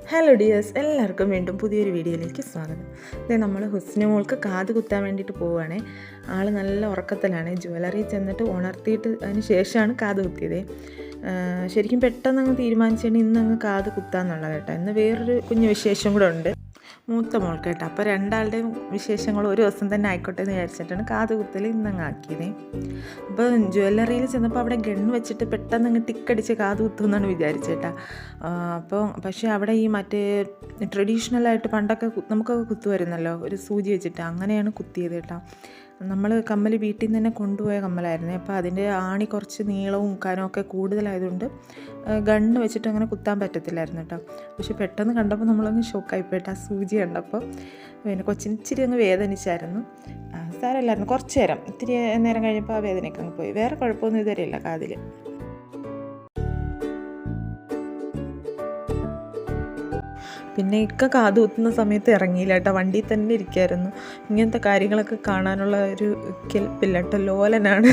Hello dears, എല്ലാവർക്കും വീണ്ടും പുതിയൊരു വീഡിയോയിലേക്ക് സ്വാഗതം. അതെ, നമ്മൾ ഹുസ്ന മോൾക്ക് കാത് കുത്താൻ വേണ്ടിയിട്ട് പോവുകയാണേ. ആൾ നല്ല ഉറക്കത്തിലാണ്. ജ്വല്ലറി ചെന്നിട്ട് ഉണർത്തിയിട്ട് അതിന് ശേഷമാണ് കാത് കുത്തിയത്. ശരിക്കും പെട്ടെന്ന് അങ്ങ് തീരുമാനിച്ചാണ് ഇന്നങ്ങ് കാത് കുത്താന്നുള്ളത് കേട്ടോ. ഇന്ന് വേറൊരു കുഞ്ഞു വിശേഷം കൂടെ ഉണ്ട്, മൂത്ത മോൾക്ക് കേട്ടോ. അപ്പോൾ രണ്ടാളുടെയും വിശേഷങ്ങൾ ഒരു ദിവസം തന്നെ ആയിക്കോട്ടെ എന്ന് വിചാരിച്ചിട്ടാണ് കാത് കുത്തൽ ഇന്നങ്ങ് ആക്കിയത്. അപ്പോൾ ജ്വല്ലറിയിൽ ചെന്നപ്പോൾ അവിടെ ഗണ്ണ് വെച്ചിട്ട് പെട്ടെന്ന് അങ്ങ് ടിക്കടിച്ച് കാത് കുത്തുമെന്നാണ് വിചാരിച്ചേട്ടാ. പക്ഷേ അവിടെ ഈ മറ്റേ ട്രഡീഷണലായിട്ട് പണ്ടൊക്കെ നമുക്കൊക്കെ കുത്തുമായിരുന്നല്ലോ, ഒരു സൂചി വെച്ചിട്ട്, അങ്ങനെയാണ് കുത്തിയത് കേട്ടോ. നമ്മൾ കമ്മൽ വീട്ടിൽ നിന്ന് തന്നെ കൊണ്ടുപോയ കമ്മലായിരുന്നു. അപ്പോൾ അതിൻ്റെ ആണി കുറച്ച് നീളവും കനമൊക്കെ കൂടുതലായതുകൊണ്ട് ഗണ്ണ് വെച്ചിട്ട് അങ്ങനെ കുത്താൻ പറ്റത്തില്ലായിരുന്നു കേട്ടോ. പക്ഷെ പെട്ടെന്ന് കണ്ടപ്പോൾ നമ്മളങ്ങ് ഷോക്കായിപ്പോയിട്ട് ആ സൂചി കണ്ടപ്പോൾ. പിന്നെ കൊച്ചിന് ഇച്ചിരി അങ്ങ് വേദനിച്ചായിരുന്നു. സാരമില്ലായിരുന്നു, കുറച്ച് നേരം, ഇത്തിരി നേരം കഴിഞ്ഞപ്പോൾ ആ വേദനയൊക്കെ അങ്ങ് പോയി. വേറെ കുഴപ്പമൊന്നും ഇതുവരെയില്ല കാതിൽ. പിന്നെ കാത് കുത്തുന്ന സമയത്ത് ഇറങ്ങിയില്ല കേട്ടോ, വണ്ടിയിൽ തന്നെ ഇരിക്കുമായിരുന്നു. ഇങ്ങനത്തെ കാര്യങ്ങളൊക്കെ കാണാനുള്ള ഒരു കെൽപ്പില്ല കേട്ടോ, ലോലനാണ്.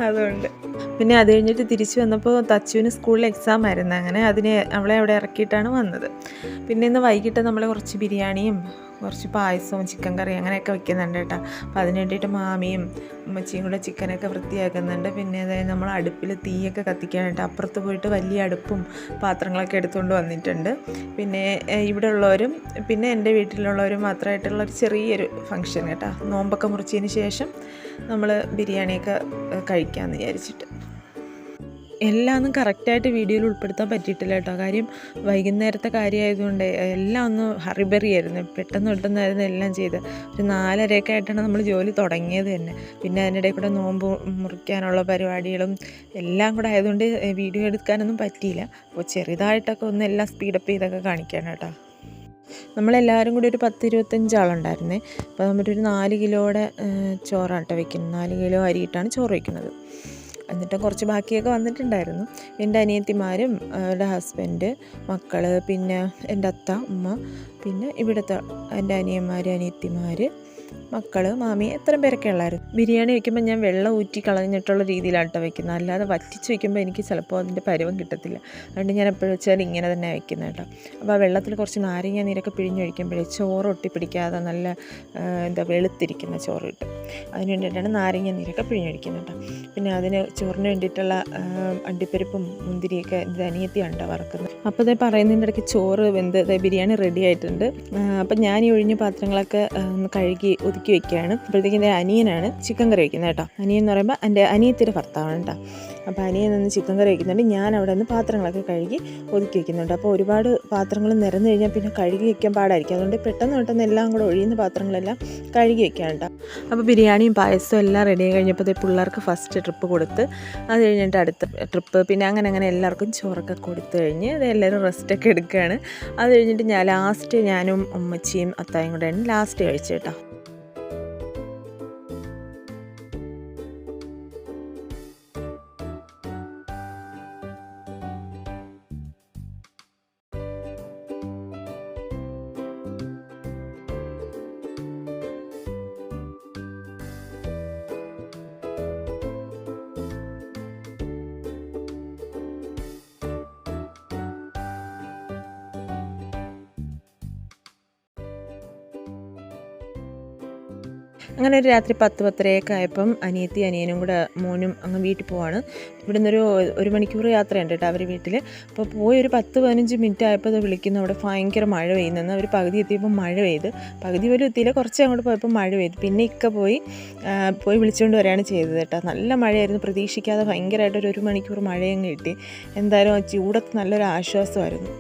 അതുകൊണ്ട് പിന്നെ അത് കഴിഞ്ഞിട്ട് തിരിച്ചു വന്നപ്പോൾ തച്ചുവിന് സ്കൂളിൽ എക്സാം ആയിരുന്നു. അങ്ങനെ അവളെ അവിടെ ഇറക്കിയിട്ടാണ് വന്നത്. പിന്നെ ഇന്ന് വൈകിട്ട് നമ്മൾ കുറച്ച് ബിരിയാണിയും കുറച്ച് പായസവും ചിക്കൻ കറി അങ്ങനെയൊക്കെ വെക്കുന്നുണ്ട് കേട്ടോ. അപ്പോൾ അതിന് വേണ്ടിയിട്ട് മാമിയും ഉമ്മച്ചിയും കൂടെ ചിക്കനൊക്കെ വൃത്തിയാക്കുന്നുണ്ട്. പിന്നെ അതായത് നമ്മൾ അടുപ്പിൽ തീയൊക്കെ കത്തിക്കാനായിട്ട് അപ്പുറത്ത് പോയിട്ട് വലിയ അടുപ്പും പാത്രങ്ങളൊക്കെ എടുത്തുകൊണ്ട് വന്നിട്ടുണ്ട്. പിന്നെ ഇവിടെ ഉള്ളവരും പിന്നെ എൻ്റെ വീട്ടിലുള്ളവരും മാത്രമായിട്ടുള്ള ഒരു ചെറിയൊരു ഫങ്ഷൻ കേട്ടോ. നോമ്പൊക്കെ മുറിച്ചതിന് ശേഷം നമ്മൾ ബിരിയാണിയൊക്കെ കഴിക്കാമെന്ന് വിചാരിച്ചിട്ട്. എല്ലാം ഒന്നും കറക്റ്റായിട്ട് വീഡിയോയിൽ ഉൾപ്പെടുത്താൻ പറ്റിയിട്ടില്ല കേട്ടോ. കാര്യം വൈകുന്നേരത്തെ കാര്യമായതുകൊണ്ട് എല്ലാം ഒന്ന് ഹറിബറി ആയിരുന്നു. പെട്ടെന്നായിരുന്നു എല്ലാം ചെയ്ത്. ഒരു 4:30 ആയിട്ടാണ് നമ്മൾ ജോലി തുടങ്ങിയത് തന്നെ. പിന്നെ അതിനിടയിൽ കൂടെ നോമ്പ് മുറിക്കാനുള്ള പരിപാടികളും എല്ലാം കൂടെ ആയതുകൊണ്ട് വീഡിയോ എടുക്കാനൊന്നും പറ്റിയില്ല. അപ്പോൾ ചെറുതായിട്ടൊക്കെ ഒന്ന് എല്ലാം സ്പീഡപ്പ് ചെയ്തൊക്കെ കാണിക്കാൻ കേട്ടോ. നമ്മളെല്ലാവരും കൂടി ഒരു 10-25 ആളുണ്ടായിരുന്നേ. അപ്പോൾ നമ്മളൊരു 4 കിലോയുടെ ചോറാട്ടോ വയ്ക്കുന്നത്. 4 കിലോ അരിയിട്ടാണ് ചോറ് വയ്ക്കുന്നത്. എന്നിട്ട് കുറച്ച് ബാക്കിയൊക്കെ വന്നിട്ടുണ്ടായിരുന്നു. എൻ്റെ അനിയത്തിമാരും അവരുടെ ഹസ്ബൻഡ്, മക്കൾ, പിന്നെ എൻ്റെ അത്ത, ഉമ്മ, പിന്നെ ഇവിടുത്തെ എൻ്റെ അനിയന്മാർ, അനിയത്തിമാർ, മക്കൾ, മാമി, എത്രയും പേരൊക്കെ ഉള്ളായിരുന്നു. ബിരിയാണി വയ്ക്കുമ്പോൾ ഞാൻ വെള്ളം ഊറ്റി കളഞ്ഞിട്ടുള്ള രീതിയിലാട്ടോ വയ്ക്കുന്നത്. അല്ലാതെ വറ്റിച്ച് വയ്ക്കുമ്പോൾ എനിക്ക് ചിലപ്പോൾ അതിൻ്റെ പരുവം കിട്ടത്തില്ല. അതുകൊണ്ട് ഞാൻ എപ്പോഴും വെച്ചാൽ ഇങ്ങനെ തന്നെ വയ്ക്കുന്നത് കേട്ടോ. അപ്പോൾ ആ വെള്ളത്തിൽ കുറച്ച് നാരങ്ങ നീരൊക്കെ പിഴിഞ്ഞൊഴിക്കുമ്പോഴേ ചോറ് ഒട്ടിപ്പിടിക്കാതെ നല്ല വെളുത്തിരിക്കുന്ന ചോറ് കിട്ടും. അതിന് വേണ്ടിയിട്ടാണ് നാരങ്ങ നീരൊക്കെ പിഴിഞ്ഞൊഴിക്കുന്നത് കേട്ടോ. പിന്നെ അതിന് ചോറിന് വേണ്ടിയിട്ടുള്ള അണ്ടിപ്പരിപ്പും മുന്തിരിയൊക്കെ എൻ്റെ അനിയത്തിയാണ് വറക്കുന്നത്. അപ്പോൾ അതേ പറയുന്നതിൻ്റെ ഇടയ്ക്ക് ചോറ് വെന്ത് ബിരിയാണി റെഡി ആയിട്ടുണ്ട്. അപ്പം ഞാൻ ഈ ഒഴിഞ്ഞ പാത്രങ്ങളൊക്കെ ഒന്ന് കഴുകി ഒതുക്കി വെക്കുകയാണ്. അപ്പോഴത്തേക്കും എൻ്റെ അനിയനാണ് ചിക്കൻ കറി വയ്ക്കുന്നത് കേട്ടോ. അനിയൻ എന്ന് പറയുമ്പോൾ എൻ്റെ അനിയത്തിൻ്റെ ഭർത്താവാണ് കേട്ടോ. അപ്പോൾ അനിയൻ നിന്ന് ചിക്കൻ കറി വയ്ക്കുന്നുണ്ട്. ഞാൻ അവിടെ നിന്ന് പാത്രങ്ങളൊക്കെ കഴുകി ഒതുക്കി വയ്ക്കുന്നുണ്ട്. അപ്പോൾ ഒരുപാട് പാത്രങ്ങൾ നിറഞ്ഞു കഴിഞ്ഞാൽ പിന്നെ കഴുകി വയ്ക്കാൻ പാടായിരിക്കും. അതുകൊണ്ട് പെട്ടെന്ന് എല്ലാം കൂടെ ഒഴിയുന്ന പാത്രങ്ങളെല്ലാം കഴുകി വയ്ക്കാൻ കേട്ടോ. അപ്പോൾ ബിരിയാണിയും പായസവും എല്ലാം റെഡി ആയി കഴിഞ്ഞപ്പോൾ പിള്ളേർക്ക് ഫസ്റ്റ് ട്രിപ്പ് കൊടുത്ത്, അത് കഴിഞ്ഞിട്ട് അടുത്ത ട്രിപ്പ്, പിന്നെ അങ്ങനെ എല്ലാവർക്കും ചോറൊക്കെ കൊടുത്തു കഴിഞ്ഞ് എല്ലാവരും റെസ്റ്റൊക്കെ എടുക്കുകയാണ്. അത് കഴിഞ്ഞിട്ട് ഞാനും ഉമ്മച്ചിയും അത്തായും കൂടെയാണ് ലാസ്റ്റ് കഴിച്ചു കേട്ടോ. അങ്ങനെ ഒരു രാത്രി 10-10:30 ആയപ്പം അനിയനും കൂടെ മോനും അങ്ങ് വീട്ടിൽ പോവാണ്. ഇവിടെ നിന്നൊരു 1 മണിക്കൂർ യാത്രയുണ്ട് കേട്ടോ അവർ വീട്ടിൽ. അപ്പോൾ പോയി ഒരു 10-15 മിനിറ്റ് ആയപ്പോൾ അത് വിളിക്കുന്നു, അവിടെ ഭയങ്കര മഴ പെയ്യുന്നെന്ന്. അവർ പകുതി എത്തിയപ്പോൾ മഴ പെയ്ത്, പകുതി പോലും എത്തിയില്ല, കുറച്ച് അങ്ങോട്ട് പോയപ്പോൾ മഴ പെയ്തു. പിന്നെ പോയി വിളിച്ചുകൊണ്ട് വരികയാണ് ചെയ്തത് കേട്ടോ. നല്ല മഴയായിരുന്നു, പ്രതീക്ഷിക്കാതെ ഭയങ്കരമായിട്ടൊരു 1 മണിക്കൂർ മഴയങ്ങ് കിട്ടി. എന്തായാലും ആ ചൂടത്ത് നല്ലൊരു ആശ്വാസമായിരുന്നു.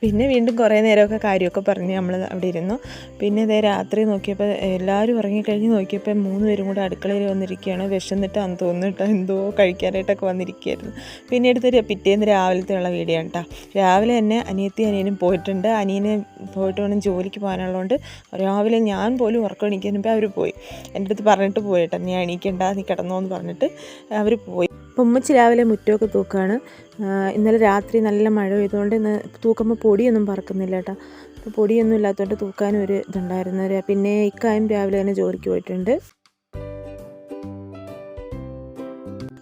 പിന്നെ വീണ്ടും കുറേ നേരമൊക്കെ കാര്യമൊക്കെ പറഞ്ഞ് നമ്മൾ അവിടെ ഇരുന്നു. പിന്നെ രാത്രി നോക്കിയപ്പോൾ എല്ലാവരും ഉറങ്ങിക്കഴിഞ്ഞ് നോക്കിയപ്പോൾ 3 പേരും കൂടെ അടുക്കളയിൽ വന്നിരിക്കുകയാണ്. വിശന്നിട്ടാന്ന് തോന്നിട്ട് എന്തോ കഴിക്കാനായിട്ടൊക്കെ വന്നിരിക്കുകയായിരുന്നു. പിന്നെ പിറ്റേന്ന് രാവിലത്തെയുള്ള വീഡിയോ കേട്ടോ. രാവിലെ തന്നെ അനിയനും പോയിട്ടുണ്ട്. അനിയനെ പോയിട്ട് വേണം ജോലിക്ക് പോകാനുള്ളതുകൊണ്ട് രാവിലെ ഞാൻ പോലും ഉറക്കം എണീക്കാനുമ്പോൾ അവർ പോയി. എൻ്റെ അടുത്ത് പറഞ്ഞിട്ട് പോയിട്ടോ, നീ എണീക്കണ്ട, നീ കിടന്നോ എന്ന് പറഞ്ഞിട്ട് അവർ പോയി. അപ്പം ഉമ്മച്ചി രാവിലെ മുറ്റമൊക്കെ തൂക്കുകയാണ്. ഇന്നലെ രാത്രി നല്ല മഴ പെയ്തുകൊണ്ട് ഇന്ന് തൂക്കുമ്പോൾ പൊടിയൊന്നും പറക്കുന്നില്ല കേട്ടോ. അപ്പോൾ പൊടിയൊന്നും ഇല്ലാത്തതുകൊണ്ട് തൂക്കാനും ഒരു ഇതുണ്ടായിരുന്നു. പിന്നെ ഇക്കായും രാവിലെ തന്നെ ജോലിക്ക് പോയിട്ടുണ്ട്.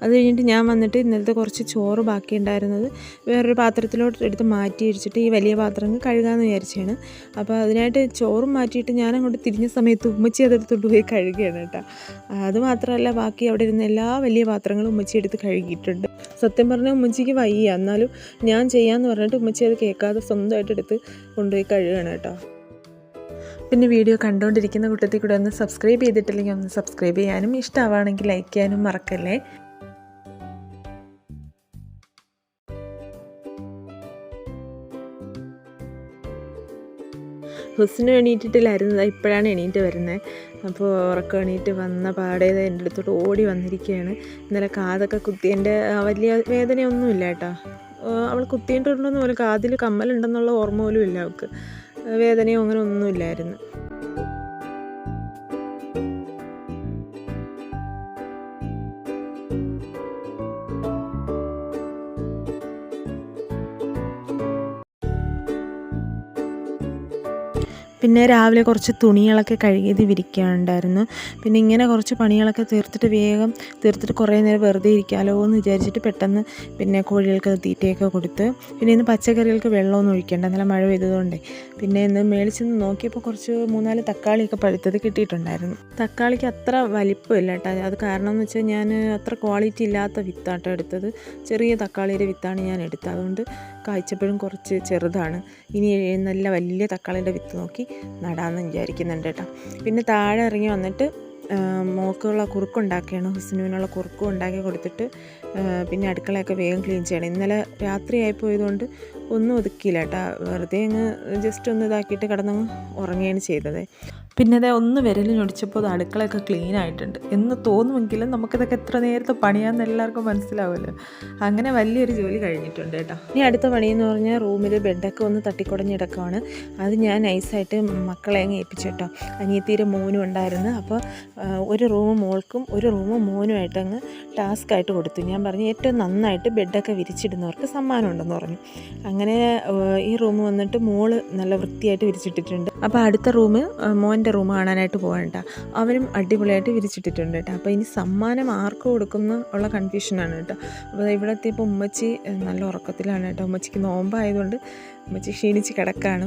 അത് കഴിഞ്ഞിട്ട് ഞാൻ വന്നിട്ട് ഇന്നലത്തെ കുറച്ച് ചോറ് ബാക്കി ഉണ്ടായിരുന്നത് വേറൊരു പാത്രത്തിലോട്ട് എടുത്ത് മാറ്റി വെച്ചിട്ട് ഈ വലിയ പാത്രങ്ങൾ കഴുകാമെന്ന് വിചാരിച്ചാണ്. അപ്പോൾ അതിനായിട്ട് ചോറും മാറ്റിയിട്ട് ഞാൻ അങ്ങോട്ട് തിരിഞ്ഞ സമയത്ത് ഉമ്മച്ചി അതെടുത്തോണ്ട് പോയി കഴുകുകയാണ് കേട്ടോ. അതുമാത്രമല്ല, ബാക്കി അവിടെ ഇരുന്ന എല്ലാ വലിയ പാത്രങ്ങളും ഉമ്മച്ചി എടുത്ത് കഴുകിയിട്ടുണ്ട്. സത്യം പറഞ്ഞാൽ ഉമ്മച്ചിക്ക് വയ്യ, എന്നാലും ഞാൻ ചെയ്യാമെന്ന് പറഞ്ഞിട്ട് ഉമ്മച്ചി അത് കേൾക്കാതെ സ്വന്തമായിട്ട് എടുത്ത് കൊണ്ടുപോയി കഴുകുകയാണ് കേട്ടോ. പിന്നെ വീഡിയോ കണ്ടുകൊണ്ടിരിക്കുന്ന കൂട്ടത്തിൽ കൂടെ ഒന്ന് സബ്സ്ക്രൈബ് ചെയ്തിട്ടില്ലെങ്കിൽ ഒന്ന് സബ്സ്ക്രൈബ് ചെയ്യാനും, ഇഷ്ടമാണെങ്കിൽ ലൈക്ക് ചെയ്യാനും മറക്കല്ലേ. ഹുസ്നു എണീറ്റിട്ടില്ലായിരുന്നത്, ഇപ്പോഴാണ് എണീറ്റ് വരുന്നത്. അപ്പോൾ ഉറക്കം എണീറ്റ് വന്ന പാടെ എൻ്റെ അടുത്തോട്ട് ഓടി വന്നിരിക്കുകയാണ്. ഇന്നലെ കാതൊക്കെ കുത്തിയതിൻ്റെ വലിയ വേദനയൊന്നുമില്ല കേട്ടോ. അവൾ കുത്തിയിട്ടുണ്ടെന്ന് പോലും കാതിൽ കമ്മലുണ്ടെന്നുള്ള ഓർമ്മ പോലും ഇല്ല അവൾക്ക്. വേദനയോ അങ്ങനെ ഒന്നുമില്ലായിരുന്നു. പിന്നെ രാവിലെ കുറച്ച് തുണികളൊക്കെ കഴുകിയത് വിരിക്കാനുണ്ടായിരുന്നു. പിന്നെ ഇങ്ങനെ കുറച്ച് പണികളൊക്കെ തീർത്തിട്ട് കുറേ നേരം വെറുതെ ഇരിക്കാമല്ലോ എന്ന് വിചാരിച്ചിട്ട് പെട്ടെന്ന് പിന്നെ കോഴികൾക്ക് തീറ്റയൊക്കെ കൊടുത്ത്, പിന്നെ ഇന്ന് പച്ചക്കറികൾക്ക് വെള്ളമൊന്നും ഒഴിക്കേണ്ട, നല്ല മഴ പെയ്തതുകൊണ്ടേ. പിന്നെ ഇന്ന് മേടിച്ചെന്ന് നോക്കിയപ്പോൾ കുറച്ച് 3-4 തക്കാളിയൊക്കെ പഴുത്തത് കിട്ടിയിട്ടുണ്ടായിരുന്നു. തക്കാളിക്ക് അത്ര വലിപ്പമില്ല കേട്ടോ. അത് കാരണം എന്ന് വെച്ചാൽ ഞാൻ അത്ര ക്വാളിറ്റി ഇല്ലാത്ത വിത്താട്ടോ എടുത്തത്. ചെറിയ തക്കാളിയുടെ വിത്താണ് ഞാൻ എടുത്തത്. അതുകൊണ്ട് കായ്ച്ചപ്പോഴും കുറച്ച് ചെറുതാണ്. ഇനി നല്ല വലിയ തക്കാളിയുടെ വിത്ത് നോക്കി നടാമെന്ന് വിചാരിക്കുന്നുണ്ട് കേട്ടോ. പിന്നെ താഴെ ഇറങ്ങി വന്നിട്ട് മോക്കുള്ള കുറുക്കുണ്ടാക്കുകയാണ്. ഹുസ്നുവിനുള്ള കുറുക്കും ഉണ്ടാക്കി കൊടുത്തിട്ട് പിന്നെ അടുക്കളയൊക്കെ വേഗം ക്ലീൻ ചെയ്യണം. ഇന്നലെ രാത്രി ആയിപ്പോയതുകൊണ്ട് ഒന്നും ഒതുക്കിയില്ല കേട്ടോ. വെറുതെ അങ്ങ് ജസ്റ്റ് ഒന്ന് ഇതാക്കിയിട്ട് കിടന്നങ്ങ് ഉറങ്ങുകയാണ് ചെയ്തത്. പിന്നെ അത് ഒന്ന് വിരലിനൊടിച്ചപ്പോൾ അത് അടുക്കളയൊക്കെ ക്ലീൻ ആയിട്ടുണ്ട് എന്ന് തോന്നുമെങ്കിലും നമുക്കിതൊക്കെ എത്ര നേരത്തെ പണിയാന്ന് എല്ലാവർക്കും മനസ്സിലാവുമല്ലോ. അങ്ങനെ വലിയൊരു ജോലി കഴിഞ്ഞിട്ടുണ്ട് കേട്ടോ. ഇനി അടുത്ത പണിയെന്ന് പറഞ്ഞാൽ റൂമിൽ ബെഡൊക്കെ ഒന്ന് തട്ടിക്കുടഞ്ഞിടക്കമാണ്. അത് ഞാൻ നൈസായിട്ട് മക്കളെ അങ്ങ് ഏൽപ്പിച്ചു കേട്ടോ. അനിയത്തിയുടെ മോനും ഉണ്ടായിരുന്നു. അപ്പോൾ ഒരു റൂം മോൾക്കും ഒരു റൂം മോനുമായിട്ട് അങ്ങ് ടാസ്ക്കായിട്ട് കൊടുത്തു. ഞാൻ പറഞ്ഞു ഏറ്റവും നന്നായിട്ട് ബെഡൊക്കെ വിരിച്ചിടുന്നവർക്ക് സമ്മാനം ഉണ്ടെന്ന് പറഞ്ഞു. അങ്ങനെ ഈ റൂം വന്നിട്ട് മോള് നല്ല വൃത്തിയായിട്ട് വിരിച്ചിട്ടിട്ടുണ്ട്. അപ്പോൾ അടുത്ത റൂം മോൻ്റെ റൂം കാണാനായിട്ട് പോകണ്ട, അവനും അടിപൊളിയായിട്ട് വിരിച്ചിട്ടിട്ടുണ്ട് കേട്ടോ. അപ്പോൾ ഇനി സമ്മാനം ആർക്ക് കൊടുക്കുന്ന ഉള്ള കൺഫ്യൂഷനാണ് കേട്ടോ. അപ്പോൾ ഇവിടെ എത്തിയപ്പോൾ ഉമ്മച്ചി നല്ല ഉറക്കത്തിലാണ് കേട്ടോ. ഉമ്മച്ചിക്ക് നോമ്പായതുകൊണ്ട് ഉമ്മച്ചി ക്ഷീണിച്ച് കിടക്കാണ്.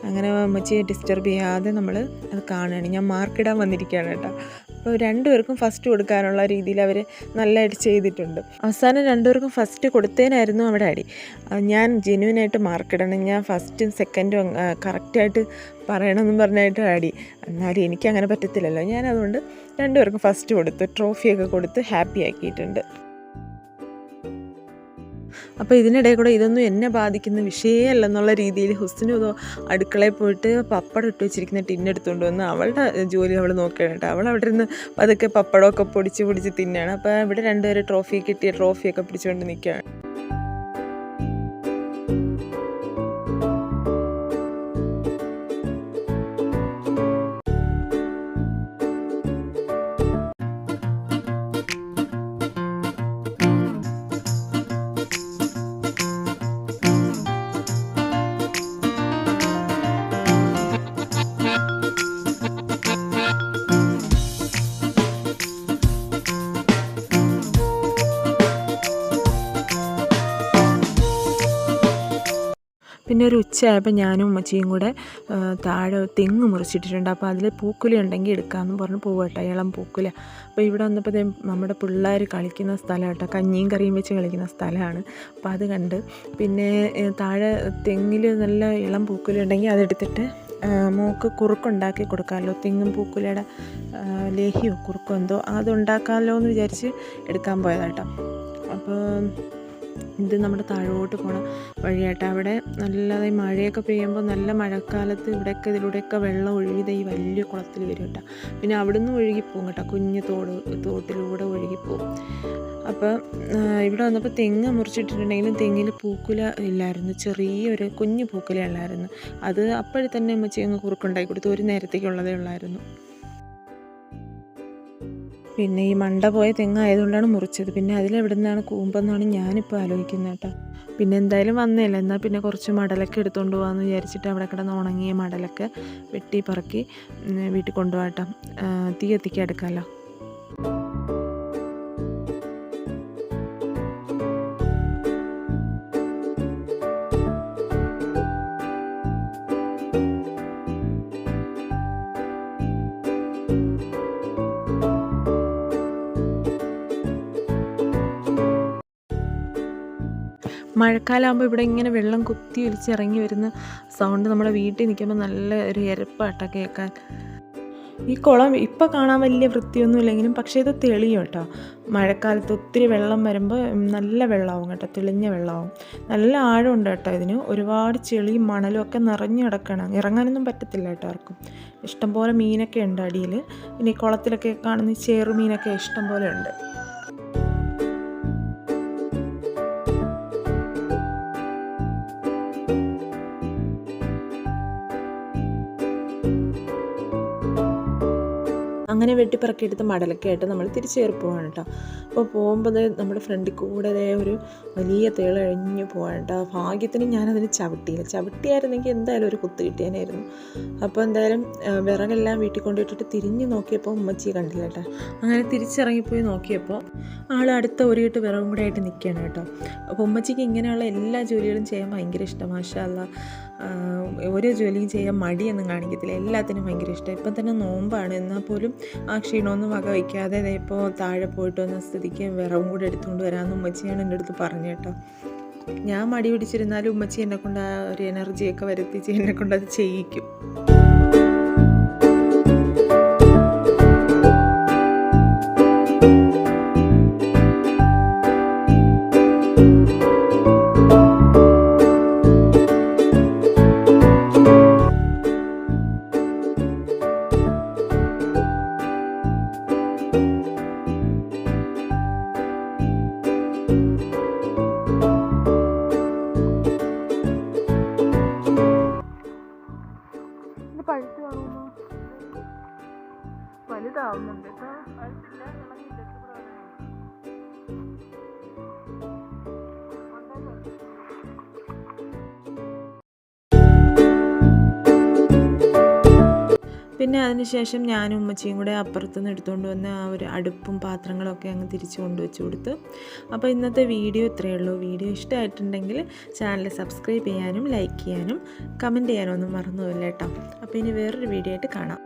അങ്ങനെ ഉമ്മച്ചിയെ ഡിസ്റ്റർബ് ചെയ്യാതെ നമ്മൾ അത് കാണുകയാണ്. ഞാൻ മാർക്കിടാൻ വന്നിരിക്കുകയാണ് കേട്ടോ. അപ്പോൾ രണ്ടുപേർക്കും ഫസ്റ്റ് കൊടുക്കാനുള്ള രീതിയിൽ അവർ നല്ലതായിട്ട് ചെയ്തിട്ടുണ്ട്. അവസാനം രണ്ടുപേർക്കും ഫസ്റ്റ് കൊടുത്തതിനായിരുന്നു അവിടെ അടി. ഞാൻ ജെന്യുവനായിട്ട് മാർക്കിടണം, ഞാൻ ഫസ്റ്റും സെക്കൻഡും കറക്റ്റായിട്ട് പറയണമെന്നും പറഞ്ഞായിട്ട് അടി. എന്നാലും എനിക്കങ്ങനെ പറ്റത്തില്ലല്ലോ. ഞാനതുകൊണ്ട് രണ്ടുപേർക്കും ഫസ്റ്റ് കൊടുത്ത് ട്രോഫിയൊക്കെ കൊടുത്ത് ഹാപ്പി ആക്കിയിട്ടുണ്ട്. അപ്പോൾ ഇതിനിടയിൽ കൂടെ ഇതൊന്നും എന്നെ ബാധിക്കുന്ന വിഷയമല്ലെന്നുള്ള രീതിയിൽ ഹുസ്നു അടുക്കളയിൽ പോയിട്ട് പപ്പടം ഇട്ട് വെച്ചിരിക്കുന്ന ടിന്നെടുത്തുകൊണ്ട് വന്ന് അവളുടെ ജോലി അവൾ നോക്കുകയാണ് കേട്ടോ. അവൾ അവിടെ നിന്ന് അതൊക്കെ പപ്പടമൊക്കെ പൊടിച്ച് തിന്നുകയാണ്. അപ്പോൾ ഇവിടെ രണ്ടുപേരും ട്രോഫിയൊക്കെ പിടിച്ചുകൊണ്ട് നിൽക്കുകയാണ്. പിന്നെ ഒരു ഉച്ചയായപ്പോൾ ഞാനും ഉമ്മച്ചിയും കൂടെ താഴെ തെങ്ങ് മുറിച്ചിട്ടിട്ടുണ്ട്. അപ്പോൾ അതിൽ പൂക്കുല ഉണ്ടെങ്കിൽ എടുക്കാമെന്ന് പറഞ്ഞ് പോകട്ടെ, ഇളം പൂക്കുല. അപ്പോൾ ഇവിടെ വന്നപ്പോൾ നമ്മുടെ പിള്ളേർ കളിക്കുന്ന സ്ഥലം കേട്ടോ, കഞ്ഞിയും കറിയും വെച്ച് കളിക്കുന്ന സ്ഥലമാണ്. അപ്പോൾ അത് കണ്ട് പിന്നെ താഴെ തെങ്ങിൽ നല്ല ഇളം പൂക്കുല ഉണ്ടെങ്കിൽ അതെടുത്തിട്ട് മോൾക്ക് കുറുക്കുണ്ടാക്കി കൊടുക്കാമല്ലോ. തെങ്ങും പൂക്കുലയുടെ ലേഹ്യോ കുറുക്കോ എന്തോ അതുണ്ടാക്കാമല്ലോ എന്ന് വിചാരിച്ച് എടുക്കാൻ പോയതാട്ടോ. അപ്പോൾ ഇത് നമ്മുടെ താഴോട്ട് പോണ വഴിയായിട്ട് അവിടെ നല്ലതായി മഴയൊക്കെ പെയ്യുമ്പോൾ നല്ല മഴക്കാലത്ത് ഇതിലൂടെയൊക്കെ വെള്ളം ഒഴുകിയത് ഈ വലിയ കുളത്തിൽ വരും കേട്ടോ. പിന്നെ അവിടെ നിന്ന് ഒഴുകിപ്പോകും കേട്ടോ, കുഞ്ഞ് തോട്ടിലൂടെ ഒഴുകിപ്പോകും. അപ്പോൾ ഇവിടെ വന്നപ്പോൾ തെങ്ങ് മുറിച്ചിട്ടിട്ടുണ്ടെങ്കിലും തെങ്ങിൽ പൂക്കുല ഇല്ലായിരുന്നു, ചെറിയൊരു കുഞ്ഞു പൂക്കുല ഉള്ളായിരുന്നു. അത് അപ്പോഴേ തന്നെ ഉമ്മച്ചി അങ്ങ് കുറുക്കുണ്ടാക്കി കൊടുത്തു, ഒരു നേരത്തേക്കുള്ളതേ ഉള്ളായിരുന്നു. പിന്നെ ഈ മണ്ട പോയ തെങ്ങായതുകൊണ്ടാണ് മുറിച്ചത്. പിന്നെ അതിലെവിടെ നിന്നാണ് കൂമ്പെന്നാണ് ഞാനിപ്പോൾ ആലോചിക്കുന്നത് കേട്ടോ. പിന്നെ എന്തായാലും വന്നില്ല, എന്നാൽ പിന്നെ കുറച്ച് മടലൊക്കെ എടുത്തുകൊണ്ട് പോകാമെന്ന് വിചാരിച്ചിട്ട് അവിടെ കിടന്ന് ഉണങ്ങിയ മടലൊക്കെ വെട്ടി പറക്കി വീട്ടിൽ കൊണ്ടുപോകട്ടോ, തീ കത്തിക്കാൻ എടുക്കാമല്ലോ. മഴക്കാലമാകുമ്പോൾ ഇവിടെ ഇങ്ങനെ വെള്ളം കുത്തി ഒലിച്ചിറങ്ങി വരുന്ന സൗണ്ട് നമ്മുടെ വീട്ടിൽ നിൽക്കുമ്പോൾ നല്ല ഒരു എരപ്പാട്ട കേൾക്കാൻ. ഈ കുളം ഇപ്പോൾ കാണാൻ വലിയ വൃത്തിയൊന്നും ഇല്ലെങ്കിലും പക്ഷേ ഇത് തെളിയും കേട്ടോ. മഴക്കാലത്ത് ഒത്തിരി വെള്ളം വരുമ്പോൾ നല്ല വെള്ളമാവും കേട്ടോ, തെളിഞ്ഞ വെള്ളമാവും. നല്ല ആഴമുണ്ട് കേട്ടോ ഇതിന്. ഒരുപാട് ചെളിയും മണലും ഒക്കെ നിറഞ്ഞു കിടക്കണം. ഇറങ്ങാനൊന്നും പറ്റത്തില്ല കേട്ടോ ആർക്കും. ഇഷ്ടംപോലെ മീനൊക്കെ ഉണ്ട് അടിയിൽ. പിന്നെ ഈ കുളത്തിലൊക്കെ കാണുന്ന ചെറുമീനൊക്കെ ഇഷ്ടംപോലെ ഉണ്ട്. അങ്ങനെ വെട്ടിപ്പറക്കിയെടുത്ത് മടലൊക്കെ ആയിട്ട് നമ്മൾ തിരിച്ചേറി പോവാണ് കേട്ടോ. അപ്പോൾ പോകുമ്പോൾ നമ്മുടെ ഫ്രണ്ടിൽ കൂടെ ഒരു വലിയ തേള കഴിഞ്ഞ് പോവാണ് കേട്ടോ. ഭാഗ്യത്തിന് ഞാനതിന് ചവിട്ടിയായിരുന്നെങ്കിൽ എന്തായാലും ഒരു കുത്ത് കിട്ടിയാനായിരുന്നു. അപ്പോൾ എന്തായാലും വിറകെല്ലാം വീട്ടിൽ കൊണ്ടുപോയിട്ടിട്ട് തിരിഞ്ഞ് നോക്കിയപ്പോൾ ഉമ്മച്ചിയെ കണ്ടില്ല കേട്ടോ. അങ്ങനെ തിരിച്ചിറങ്ങിപ്പോയി നോക്കിയപ്പോൾ ആൾ അടുത്ത ഒരു കെട്ട് വിറകും കൂടെ ആയിട്ട് നിൽക്കുകയാണ് കേട്ടോ. അപ്പോൾ ഉമ്മച്ചിക്ക് ഇങ്ങനെയുള്ള എല്ലാ ജോലികളും ചെയ്യാൻ ഭയങ്കര ഇഷ്ടം. മാഷാ അല്ലാ, ഓരോ ജോലിയും ചെയ്യാൻ മടിയൊന്നും കാണിക്കത്തില്ല. എല്ലാത്തിനും ഭയങ്കര ഇഷ്ടം. ഇപ്പം തന്നെ നോമ്പാണ്, എന്നാൽ പോലും ആ ക്ഷീണമൊന്നും വക വയ്ക്കാതെ ഇപ്പോൾ താഴെ പോയിട്ട് വന്ന സ്ഥിതിക്ക് വിറവും കൂടെ എടുത്തുകൊണ്ട് വരാമെന്ന് ഉമ്മച്ചിയാണ് എൻ്റെ അടുത്ത് പറഞ്ഞു കേട്ടോ. ഞാൻ മടി പിടിച്ചിരുന്നാലും ഉമ്മച്ചി എന്നെക്കൊണ്ട് ആ ഒരു എനർജിയൊക്കെ വരുത്തിച്ച് എന്നെക്കൊണ്ട് അത് ചെയ്യിക്കും. പഴുത്ത് കാണുമോ? വലുതാവുന്നുണ്ട് കേട്ടോ. പിന്നെ അതിനുശേഷം ഞാനും ഉമ്മച്ചിയും കൂടെ അപ്പുറത്തുനിന്ന് എടുത്തുകൊണ്ട് വന്ന ആ ഒരു അടുപ്പും പാത്രങ്ങളൊക്കെ അങ്ങ് തിരിച്ചു കൊണ്ടുവച്ച് കൊടുത്തു. അപ്പോൾ ഇന്നത്തെ വീഡിയോ ഇത്രയേ ഉള്ളൂ. വീഡിയോ ഇഷ്ടമായിട്ടുണ്ടെങ്കിൽ ചാനൽ സബ്സ്ക്രൈബ് ചെയ്യാനും ലൈക്ക് ചെയ്യാനും കമൻറ്റ് ചെയ്യാനും ഒന്നും മറന്നു പോകില്ല കേട്ടോ. അപ്പോൾ ഇനി വേറൊരു വീഡിയോ ആയിട്ട് കാണാം.